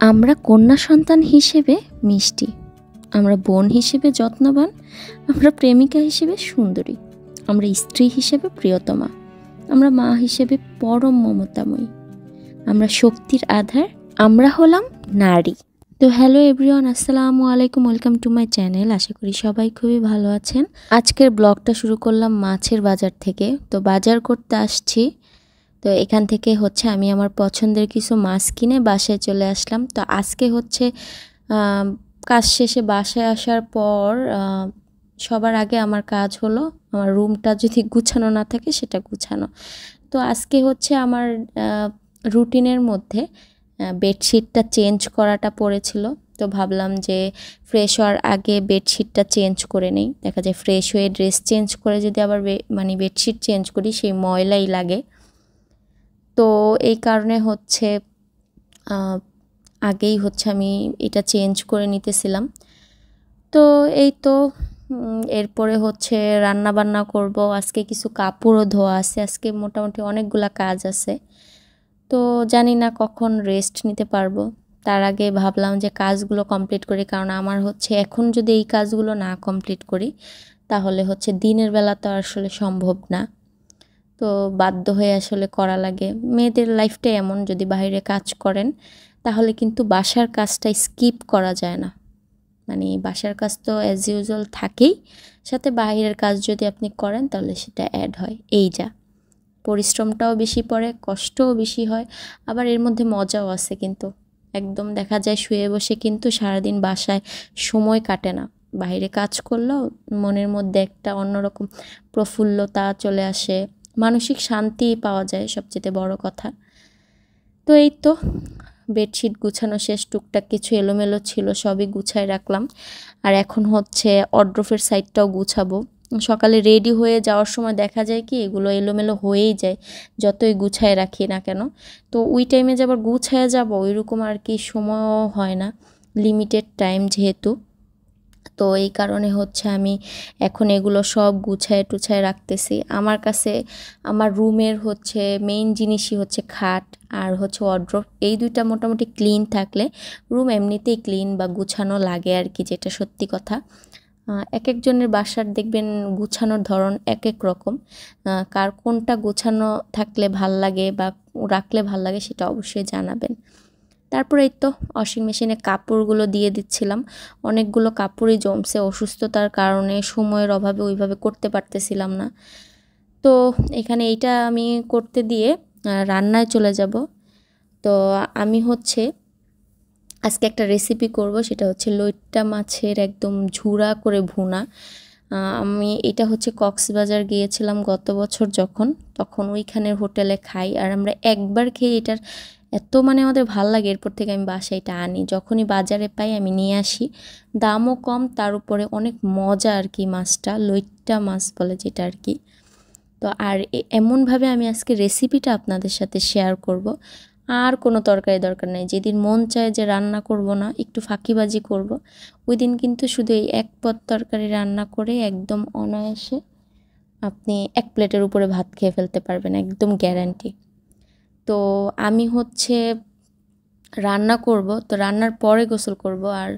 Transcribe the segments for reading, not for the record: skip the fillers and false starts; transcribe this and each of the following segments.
আমরা কন্যা সন্তান হিসেবে মিষ্টি, আমরা বোন হিসেবে যত্নবান, আমরা প্রেমিকা হিসেবে সুন্দরী, আমরা স্ত্রী হিসেবে প্রিয়তমা, আমরা মা হিসেবে পরম মমতাময়ী, আমরা শক্তির আধার, আমরা হলাম নারী। তো হ্যালো এভরিওয়ান, আসসালামু আলাইকুম, ওয়েলকাম টু মাই চ্যানেল। আশা করি সবাই খুবই ভালো আছেন। আজকের ব্লগটা শুরু করলাম মাছের বাজার থেকে। তো বাজার করতে আসছি, তো এখান থেকে আমি আমার পছন্দের কিছু মাছ কিনে বাসায় চলে আসলাম। তো আজকে কাজ শেষে বাসায় আসার পর সবার আগে আমার কাজ হলো আমার রুমটা যদি গুছানো না থাকে সেটা গুছানো। তো আজকে আমার রুটিনের মধ্যে বেডশিটটা চেঞ্জ করাটা পড়েছিল। তো ভাবলাম যে ফ্রেশ হওয়ার আগে বেডশিটটা চেঞ্জ করে নেই। দেখা যায় ফ্রেশ হয়ে ড্রেস চেঞ্জ করে যদি আবার বেডশিট চেঞ্জ করি সেই ময়লাই লাগে। তো এই কারণে আগেই আমি এটা চেঞ্জ করে নিতেছিলাম। তো এই তো এরপরে রান্না বান্না করব। আজকে কিছু কাপড়ও ধোয়া আছে, আজকে মোটামুটি অনেকগুলা কাজ আছে। তো জানি না কখন রেস্ট নিতে পারবো। তার আগে ভাবলাম যে কাজগুলো কমপ্লিট করি, কারণ আমার এখন যদি এই কাজগুলো না কমপ্লিট করি তাহলে দিনের বেলা তো আসলে সম্ভব না। তো বাধ্য হয়ে করা লাগে। মেয়েদের লাইফটাই এমন, যদি বাইরে কাজ করেন তাহলে কিন্তু বাসার কাজটা স্কিপ করা যায় না। বাসার কাজ তো অ্যাজ ইউজুয়াল থাকেই, সাথে বাইরের কাজ যদি আপনি করেন তাহলে সেটা অ্যাড হয়। এই যা পরিশ্রমটাও বেশি পড়ে, কষ্টও বেশি হয়, আবার এর মধ্যে মজাও আছে। কিন্তু একদম দেখা যায় শুয়ে বসে কিন্তু সারাদিন বাসায় সময় কাটে না। বাইরে কাজ করলেও মনের মধ্যে একটা অন্যরকম প্রফুল্লতা চলে আসে, মানসিক শান্তি পাওয়া যায়, সবচেয়ে বড় কথা। তো এই তো বেডশিট গুছানো শেষ, টুকটাক কিছু এলোমেলো ছিল সবই গুছায় রাখলাম। আর এখন অড্রফের সাইডটাও গুছাবো। সকালে রেডি হয়ে যাওয়ার সময় দেখা যায় কি এগুলো এলোমেলো হয়েই যায় যতই গুছায় রাখি না কেন। তো ওই টাইমে যে আবার গুছায় যাবো ওইরকম আর কি সময়ও হয় না, লিমিটেড টাইম যেহেতু। তো এই কারণে আমি এখন এগুলো সব গুছায় টুছায় রাখতেছি। আমার কাছে আমার রুমের মেইন জিনিসই খাট আর ওয়ারড্রোব। এই দুইটা মোটামুটি ক্লিন থাকলে রুম এমনিতেই ক্লিন বা গুছানো লাগে আর কি, যেটা সত্যি কথা। এক একজনের বাসার দেখবেন গুছানোর ধরন এক এক রকম। কার কোনটা গুছানো থাকলে ভাল লাগে বা রাখলে ভাল লাগে সেটা অবশ্যই জানাবেন। তারপরে এই তো ওয়াশিং মেশিনে কাপড়গুলো দিয়ে দিচ্ছিলাম। অনেকগুলো কাপড়ই জমছে, অসুস্থতার কারণে সময়ের অভাবে ওইভাবে করতে পারতেছিলাম না। তো এখানে এইটা আমি করতে দিয়ে রান্নায় চলে যাব। তো আমি আজকে একটা রেসিপি করব, সেটা লইট্টা মাছের একদম ঝুরা করে ভুনা। আমি এটা কক্সবাজার গিয়েছিলাম গত বছর তখন ওইখানের হোটেলে খাই। আর আমরা একবার খেয়ে এটার এত আমাদের ভাল লাগে, এরপর থেকে আমি বাসায় এটা আনি। যখনই বাজারে পাই আমি নিয়ে আসি, দামও কম, তার উপরে অনেক মজা আর কি। মাছটা লইট্টা মাছ বলে যেটা আর কি। তো আর এমনভাবে আমি আজকে রেসিপিটা আপনাদের সাথে শেয়ার করব। আর কোনো তরকারি দরকার নেই। যেদিন মন চায় যে রান্না করব না, একটু ফাঁকিবাজি করব, ওই দিন কিন্তু শুধু এই এক পদ তরকারি রান্না করে একদম অনায়াসে আপনি এক প্লেটের উপরে ভাত খেয়ে ফেলতে পারবেন, একদম গ্যারান্টি। তো আমি রান্না করব, তো রান্নার পরে গোসল করব। আর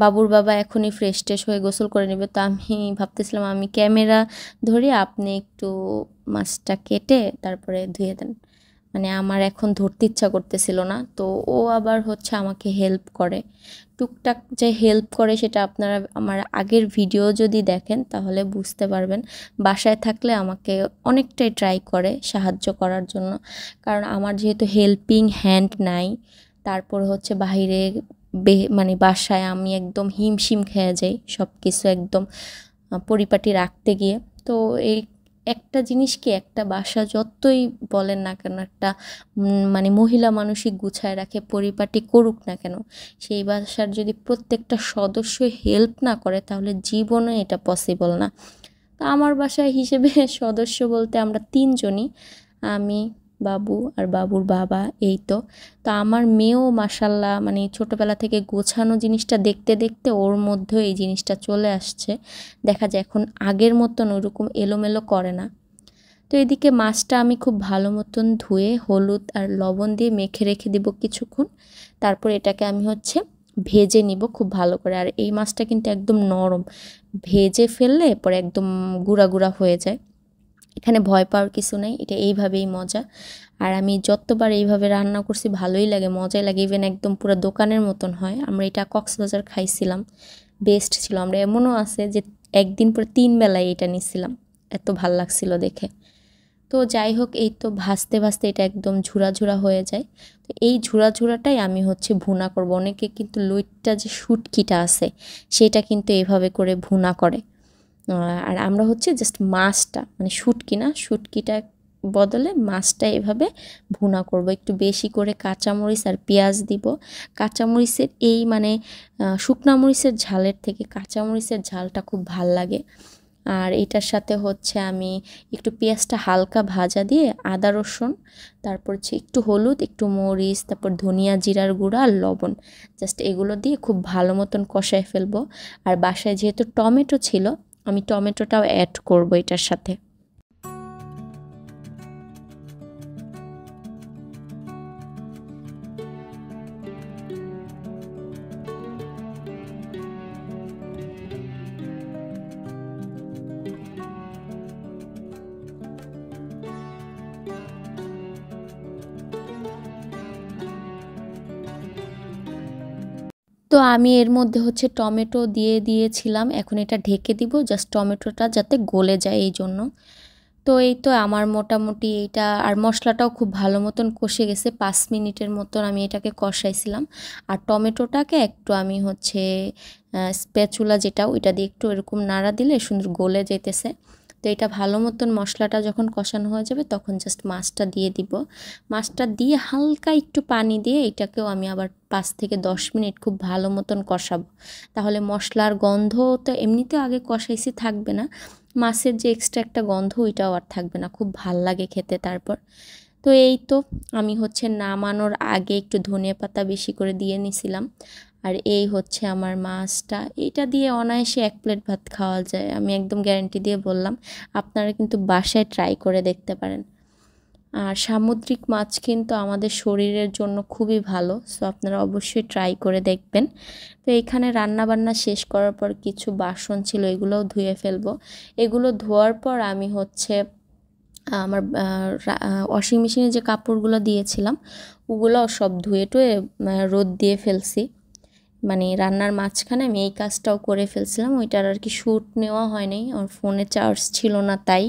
বাবুর বাবা এখনই ফ্রেশ ট্রেশ হয়ে গোসল করে নেবে। তো আমি ভাবতেছিলাম আমি ক্যামেরা ধরি, আপনি একটু মাছটা কেটে তারপরে ধুয়ে দেন। আমার এখন ধরতে ইচ্ছা করতেছিল না। তো ও আবার আমাকে হেল্প করে, টুকটাক যে হেল্প করে সেটা আপনারা আমার আগের ভিডিও যদি দেখেন তাহলে বুঝতে পারবেন। বাসায় থাকলে আমাকে অনেকটাই ট্রাই করে সাহায্য করার জন্য, কারণ আমার যেহেতু হেল্পিং হ্যান্ড নাই। তারপর বাহিরে বাসায় আমি একদম হিমশিম খেয়ে যাই সব কিছু একদম পরিপাটি রাখতে গিয়ে। তো এই একটা জিনিস কি, একটা বাসা যতই বলেন না কেন, একটা মহিলা মানুষই গুছায় রাখে, পরিপাটি করুক না কেন, সেই বাসার যদি প্রত্যেকটা সদস্য হেল্প না করে তাহলে জীবনে এটা পসিবল না। তো আমার বাসায় হিসেবে সদস্য বলতে আমরা তিনজনই, আমি, বাবু আর বাবুর বাবা, এই তো। তো আমার মেয়েও মাশাল্লাহ ছোটোবেলা থেকে গোছানো জিনিসটা দেখতে দেখতে ওর মধ্যেও এই জিনিসটা চলে আসছে। দেখা যায় এখন আগের মতন ওরকম এলোমেলো করে না। তো এদিকে মাছটা আমি খুব ভালো মতন ধুয়ে হলুদ আর লবণ দিয়ে মেখে রেখে দিব কিছুক্ষণ। তারপর এটাকে আমি হচ্ছে ভেজে নিব খুব ভালো করে। আর এই মাছটা কিন্তু একদম নরম, ভেজে ফেললে পরে একদম গুঁড়া গুঁড়া হয়ে যায়। এখানে ভয় পাওয়ার কিছু নেই, এটা এইভাবেই মজা। আর আমি যতবার এইভাবে রান্না করছি ভালোই লাগে, মজাই লাগে, ইভেন একদম পুরো দোকানের মতন হয়। আমরা এটা কক্সবাজার খাইছিলাম, বেস্ট ছিল। আমরা এমনও আছে যে একদিন পরে 3 বেলায় এটা নিছিলাম, এত ভাল লাগছিল দেখে। তো যাই হোক, এই তো ভাজতে ভাজতে এটা একদম ঝুরা ঝুরা হয়ে যায়। তো এই ঝুরা ঝুরাটাই আমি হচ্ছে ভুনা করব। অনেকে কিন্তু লইট্টা যে শুটকিটা আছে সেটা কিন্তু এভাবে করে ভুনা করে। আর আমরা হচ্ছে জাস্ট মাছটা, মানে শুটকি না, শুটকিটা বদলে মাছটা এভাবে ভুনা করব। একটু বেশি করে কাঁচামরিচ আর পেঁয়াজ দিব। কাঁচামরিচের এই মানে শুকনা মরিচের ঝালের থেকে কাঁচামরিচের ঝালটা খুব ভাল লাগে। আর এটার সাথে হচ্ছে আমি একটু পেঁয়াজটা হালকা ভাজা দিয়ে আদা রসুন, তারপর হচ্ছে একটু হলুদ, একটু মরিচ, তারপর ধনিয়া জিরার গুঁড়া আর লবণ, জাস্ট এগুলো দিয়ে খুব ভালো মতন কষায় ফেলবো। আর বাসায় যেহেতু টমেটো ছিল, আমি টমেটোটাও অ্যাড করব এটার সাথে। তো আমি এর মধ্যে হচ্ছে টমেটো দিয়ে দিয়েছিলাম, এখন এটা ঢেকে দিব জাস্ট টমেটোটা যাতে গলে যায় এই জন্য। তো এই তো আমার মোটামুটি এইটা, আর মশলাটাও খুব ভালো মতন কষে গেছে, 5 মিনিটের মতন আমি এটাকে কষাইছিলাম। আর টমেটোটাকে একটু আমি হচ্ছে স্প্যাচুলা যেটা, ওইটা দিয়ে একটু এরকম নাড়া দিলে সুন্দর গলে যেতেছে। তো এটা ভালো মতন মশলাটা যখন কষানো হয়ে যাবে তখন জাস্ট মাছটা দিয়ে দিব। মাছটা দিয়ে হালকা একটু পানি দিয়ে এটাকেও আমি আবার 5 থেকে 10 মিনিট খুব ভালো মতন কষাবো। তাহলে মশলার গন্ধ তো এমনিতেও আগে কষাইছি থাকবে না, মাছের যে এক্সট্রা একটা গন্ধ ওইটাও আর থাকবে না, খুব ভাল লাগে খেতে। তারপর তো এই তো আমি হচ্ছে নামানোর আগে একটু ধনিয়া পাতা বেশি করে দিয়ে নিছিলাম। আর এই হচ্ছে আমার মাছটা, এটা দিয়ে অনায়াসে 1 প্লেট ভাত খাওয়া যায়, আমি একদম গ্যারান্টি দিয়ে বললাম। আপনারা কিন্তু বাসায় ট্রাই করে দেখতে পারেন। আর সামুদ্রিক মাছ কিন্তু আমাদের শরীরের জন্য খুবই ভালো, সো আপনারা অবশ্যই ট্রাই করে দেখবেন। তো এখানে রান্না বান্না শেষ করার পর কিছু বাসন ছিল, এগুলোও ধুয়ে ফেলবো। এগুলো ধোয়ার পর আমি হচ্ছে আমার ওয়াশিং মেশিনে যে কাপড়গুলো দিয়েছিলাম ওগুলোও সব ধুয়ে টুয়ে রোদ দিয়ে ফেলছি। মানে রান্নার মাঝখানে আমি এই কাজটাও করে ফেলছিলাম, ওইটার আর কি শ্যুট নেওয়া হয়নি, আমার ফোনে চার্জ ছিল না তাই।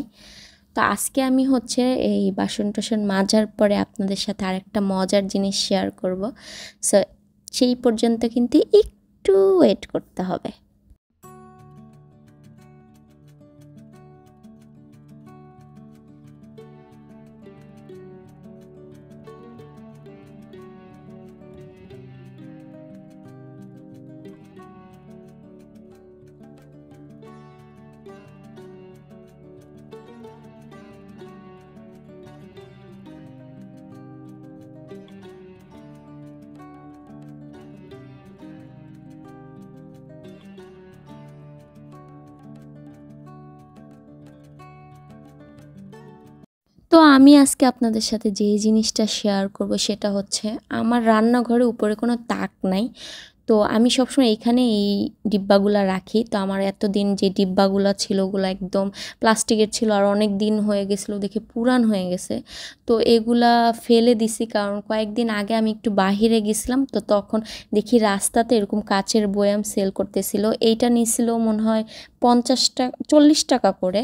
তো আজকে আমি হচ্ছে এই বাসন টাসন মাজার পরে আপনাদের সাথে আরেকটা মজার জিনিস শেয়ার করব। সো সেই পর্যন্ত কিন্তু একটু ওয়েট করতে হবে। তো আমি আজকে আপনাদের সাথে যে জিনিসটা শেয়ার করব সেটা হচ্ছে আমার রান্নাঘরে উপরে কোনো তাক নাই। তো আমি সবসময় এখানে এই ডিব্বাগুলা রাখি। তো আমার এতদিন যে ডিব্বাগুলা ছিল ওগুলো একদম প্লাস্টিকের ছিল, আর অনেক দিন হয়ে গেছিলো দেখে পুরান হয়ে গেছে। তো এগুলা ফেলে দিছি, কারণ কয়েকদিন আগে আমি একটু বাহিরে গেছিলাম, তো তখন দেখি রাস্তাতে এরকম কাচের বয়াম সেল করতেছিল। এইটা নিছিল মনে হয় 50 টাকা 40 টাকা করে।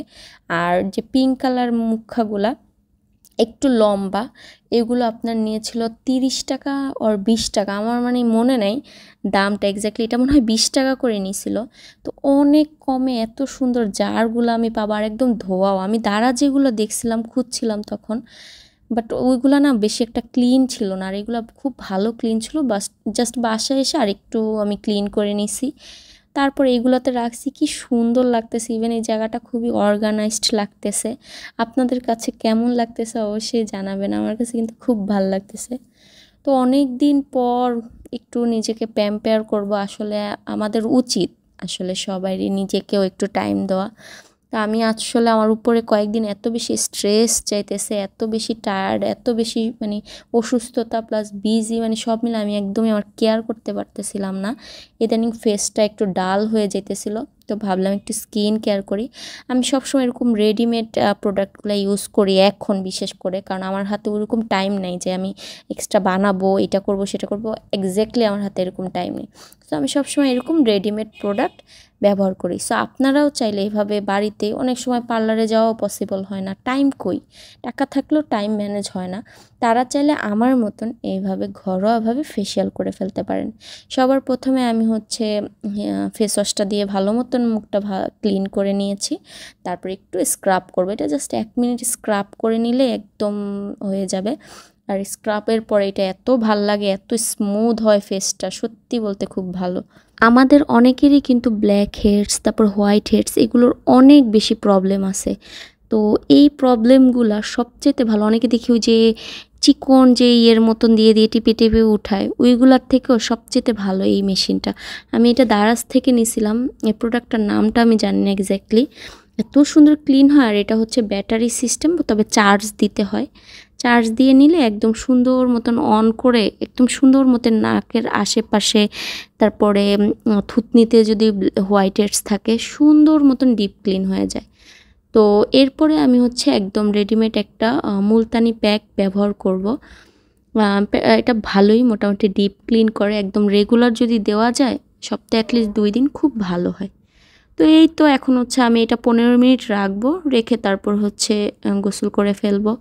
আর যে পিঙ্ক কালার মুখাগুলা একটু লম্বা, এগুলো আপনার নিয়েছিল 30 টাকা আর 20 টাকা, আমার মানে মনে নেই দামটা এক্স্যাক্টলি, এটা মনে হয় 20 টাকা করে নিয়েছিল। তো অনেক কমে এত সুন্দর জারগুলো আমি পাবো, আর একদম ধোয়াও। আমি দাঁড়া যেগুলো দেখছিলাম খুঁজছিলাম তখন, বাট ওইগুলো না বেশি একটা ক্লিন ছিল না, আর এগুলো খুব ভালো ক্লিন ছিল। বাস জাস্ট বাসায় এসে আর একটু আমি ক্লিন করে নিছি, তারপর এইগুলোতে রাখছি। কি সুন্দর লাগতেছে, ইভেন এই জায়গাটা খুবই অর্গানাইজড লাগতেছে। আপনাদের কাছে কেমন লাগতেছে অবশ্যই জানাবেন, আমার কাছে কিন্তু খুব ভাল লাগতেছে। তো অনেক দিন পর একটু নিজেকে প্যাম্পেয়ার করব, আসলে আমাদের উচিত আসলে সবারই নিজেকেও একটু টাইম দেওয়া। তো আমি আসলে আমার উপরে কয়েকদিন এত বেশি স্ট্রেস চাইতেছে, এত বেশি টায়ার্ড, এত বেশি মানে অসুস্থতা প্লাস বিজি, মানে সব মিলে আমি একদমই আমার কেয়ার করতে পারতেছিলাম না। ইদানিং ফেসটা একটু ডাল হয়ে যেতেছিল, তো ভাবলাম একটু স্কিন কেয়ার করি। আমি সবসময় এরকম রেডিমেড প্রোডাক্টগুলো ইউজ করি এখন, বিশেষ করে কারণ আমার হাতে ওরকম টাইম নেই যে আমি এক্সট্রা বানাবো, এটা করব সেটা করব, এক্স্যাক্টলি আমার হাতে এরকম টাইম নেই। তো আমি সবসময় এরকম রেডিমেড প্রোডাক্ট ব্যবহার করি। সো আপনারাও চাইলে এভাবে বাড়িতে, অনেক সময় পার্লারে যাওয়াও পসিবল হয় না, টাইম কই, টাকা থাকলেও টাইম ম্যানেজ হয় না, তারা চাইলে আমার মতন এইভাবে ঘরোয়াভাবে ফেসিয়াল করে ফেলতে পারেন। সবার প্রথমে আমি হচ্ছে ফেস ওয়াশটা দিয়ে ভালো মতন মুখটা ক্লিন করে নিয়েছি, তারপর একটু স্ক্রাব করবো। এটা জাস্ট 1 মিনিট স্ক্রাব করে নিলে একদম হয়ে যাবে। আর স্ক্রাবের পরে এটা এত ভাল লাগে, এত স্মুথ হয় ফেসটা, সত্যি বলতে খুব ভালো। আমাদের অনেকেরই কিন্তু ব্ল্যাক হেডস, তারপর হোয়াইট হেডস, এগুলোর অনেক বেশি প্রবলেম আছে। তো এই প্রবলেমগুলা সবচেয়ে ভালো, অনেকে দেখি ওই যে চিকন যে ইয়ের মতন দিয়ে দিয়ে টিপে টিপে উঠায়, ওইগুলার থেকেও সবচেয়ে ভালো এই মেশিনটা। আমি এটা দারাজ থেকে নিয়েছিলাম, এই প্রোডাক্টটার নামটা আমি জানি না এক্স্যাক্টলি। এত সুন্দর ক্লিন হয়, আর এটা হচ্ছে ব্যাটারি সিস্টেম, তবে চার্জ দিতে হয়। চার্জ দিয়ে নিলে একদম সুন্দর মতন অন করে একদম সুন্দর মতন নাকের আশেপাশে, তারপরে থুতনিতে যদি হোয়াইট হেডস থাকে, সুন্দর মতন ডিপ ক্লিন হয়ে যায়। তো এরপরে আমি হচ্ছে একদম রেডিমেড একটা মুলতানি প্যাক ব্যবহার করব। এটা ভালোই মোটামুটি ডিপ ক্লিন করে, একদম রেগুলার যদি দেওয়া যায় সপ্তাহে অ্যাটলিস্ট 2 দিন খুব ভালো হয়। তো এই তো এখন হচ্ছে আমি এটা 15 মিনিট রাখবো, রেখে তারপর হচ্ছে গোসল করে ফেলবো।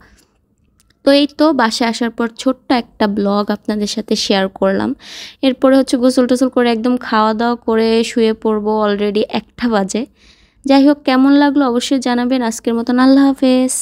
তো এই তো বাসায় আসার পর ছোট্ট একটা ব্লগ আপনাদের সাথে শেয়ার করলাম। এরপরে হচ্ছে গোসল টোসল করে একদম খাওয়া দাওয়া করে শুয়ে পড়বো, অলরেডি 1টা বাজে। যাই হোক, কেমন লাগলো অবশ্যই জানাবেন। আজকের মতন আল্লাহ হাফেজ।